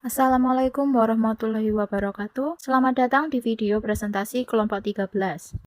Assalamualaikum warahmatullahi wabarakatuh. Selamat datang di video presentasi kelompok 13.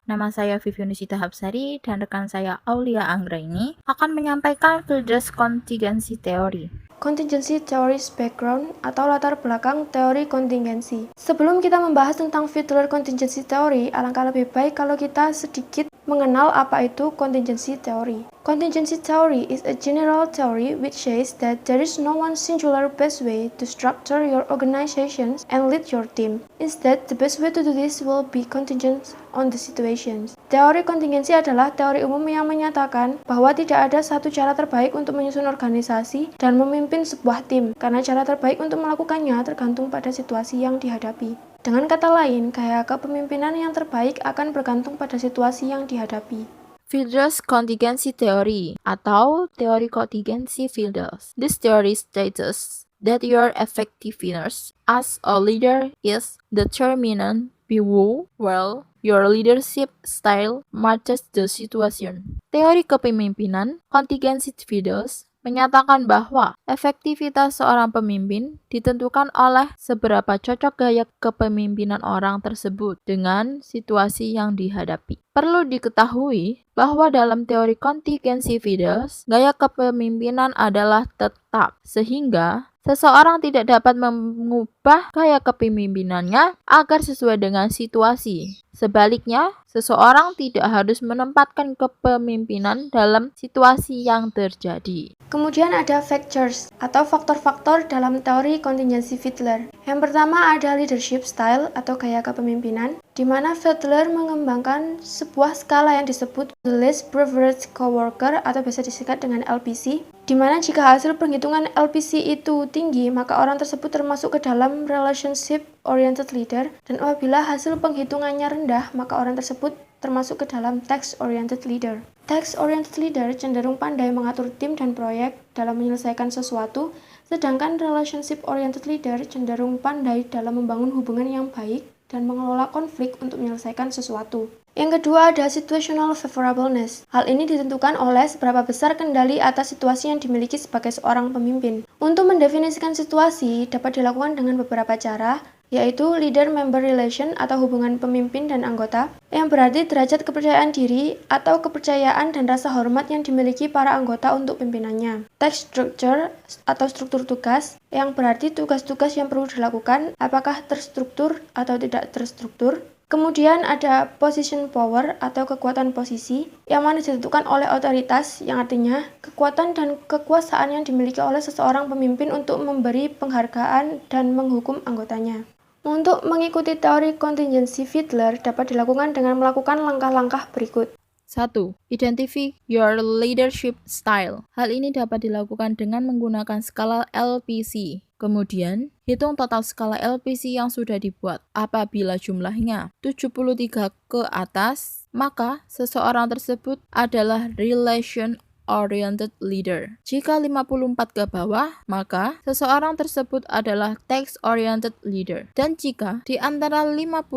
Nama saya Vivianisita Hapsari dan rekan saya Aulia Anggraini akan menyampaikan Fiedler's Contingency Theory. Contingency Theory's Background atau latar belakang teori kontingensi. Sebelum kita membahas tentang Fiedler Contingency Theory, alangkah lebih baik kalau kita sedikit mengenal apa itu contingency theory. Contingency theory is a general theory which says that there is no one singular best way to structure your organizations and lead your team. Instead, the best way to do this will be contingent on the situations. Teori kontingensi adalah teori umum yang menyatakan bahwa tidak ada satu cara terbaik untuk menyusun organisasi dan memimpin sebuah tim, karena cara terbaik untuk melakukannya tergantung pada situasi yang dihadapi. Dengan kata lain, gaya kepemimpinan yang terbaik akan bergantung pada situasi yang dihadapi. Fiedler's Contingency Theory atau teori kontingensi Fiedler. This theory states that your effectiveness as a leader is determined by how well your leadership style matches the situation. Teori kepemimpinan kontingensi Fiedler menyatakan bahwa efektivitas seorang pemimpin ditentukan oleh seberapa cocok gaya kepemimpinan orang tersebut dengan situasi yang dihadapi. Perlu diketahui bahwa dalam teori kontingensi Fiedler, gaya kepemimpinan adalah tetap, sehingga seseorang tidak dapat mengubah gaya kepemimpinannya agar sesuai dengan situasi. Sebaliknya, seseorang tidak harus menempatkan kepemimpinan dalam situasi yang terjadi. Kemudian ada factors atau faktor-faktor dalam teori kontingensi Fiedler. Yang pertama ada leadership style atau gaya kepemimpinan, di mana Fiedler mengembangkan sebuah skala yang disebut the least privileged coworker atau biasa disingkat dengan LPC, di mana jika hasil perhitungan LPC itu tinggi, maka orang tersebut termasuk ke dalam relationship oriented leader, dan apabila hasil penghitungannya rendah, maka orang tersebut termasuk ke dalam task oriented leader. Task oriented leader cenderung pandai mengatur tim dan proyek dalam menyelesaikan sesuatu, sedangkan relationship oriented leader cenderung pandai dalam membangun hubungan yang baik dan mengelola konflik untuk menyelesaikan sesuatu. Yang kedua ada situational favorableness. Hal ini ditentukan oleh seberapa besar kendali atas situasi yang dimiliki sebagai seorang pemimpin. Untuk mendefinisikan situasi dapat dilakukan dengan beberapa cara, yaitu leader-member relation atau hubungan pemimpin dan anggota, yang berarti derajat kepercayaan diri atau kepercayaan dan rasa hormat yang dimiliki para anggota untuk pimpinannya. Task structure atau struktur tugas, yang berarti tugas-tugas yang perlu dilakukan apakah terstruktur atau tidak terstruktur. Kemudian ada position power atau kekuatan posisi, yang mana ditentukan oleh otoritas, yang artinya kekuatan dan kekuasaan yang dimiliki oleh seseorang pemimpin untuk memberi penghargaan dan menghukum anggotanya. Untuk mengikuti teori kontingensi Fiedler dapat dilakukan dengan melakukan langkah-langkah berikut. 1. Identify your leadership style. Hal ini dapat dilakukan dengan menggunakan skala LPC. Kemudian, hitung total skala LPC yang sudah dibuat. Apabila jumlahnya 73 ke atas, maka seseorang tersebut adalah relation-oriented leader. Jika 54 ke bawah, maka seseorang tersebut adalah task-oriented leader. Dan jika di antara 55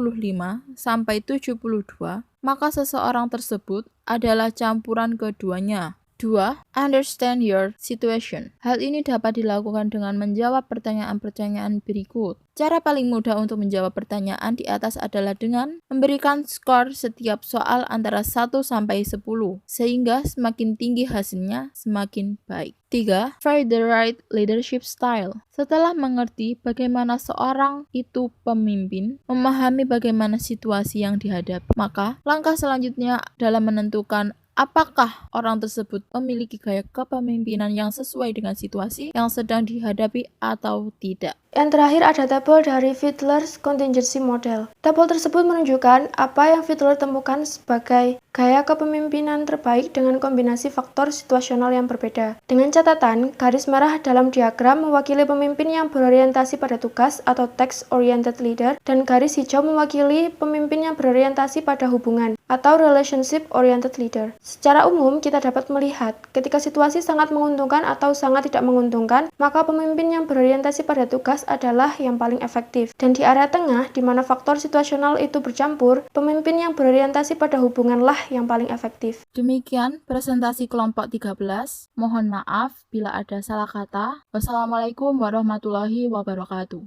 sampai 72, maka seseorang tersebut adalah campuran keduanya. 2. Understand your situation. Hal ini dapat dilakukan dengan menjawab pertanyaan-pertanyaan berikut. Cara paling mudah untuk menjawab pertanyaan di atas adalah dengan memberikan skor setiap soal antara 1 sampai 10, sehingga semakin tinggi hasilnya, semakin baik. 3. Find the right leadership style. Setelah mengerti bagaimana seorang itu pemimpin, memahami bagaimana situasi yang dihadapi, maka langkah selanjutnya dalam menentukan apakah orang tersebut memiliki gaya kepemimpinan yang sesuai dengan situasi yang sedang dihadapi atau tidak. Yang terakhir ada tabel dari Fiedler's Contingency Model. Tabel tersebut menunjukkan apa yang Fiedler temukan sebagai gaya kepemimpinan terbaik dengan kombinasi faktor situasional yang berbeda. Dengan catatan, garis merah dalam diagram mewakili pemimpin yang berorientasi pada tugas atau task-oriented leader, dan garis hijau mewakili pemimpin yang berorientasi pada hubungan atau relationship-oriented leader. Secara umum, kita dapat melihat ketika situasi sangat menguntungkan atau sangat tidak menguntungkan, maka pemimpin yang berorientasi pada tugas adalah yang paling efektif. Dan di area tengah, di mana faktor situasional itu bercampur, pemimpin yang berorientasi pada hubunganlah yang paling efektif. Demikian presentasi kelompok 13. Mohon maaf bila ada salah kata. Wassalamualaikum warahmatullahi wabarakatuh.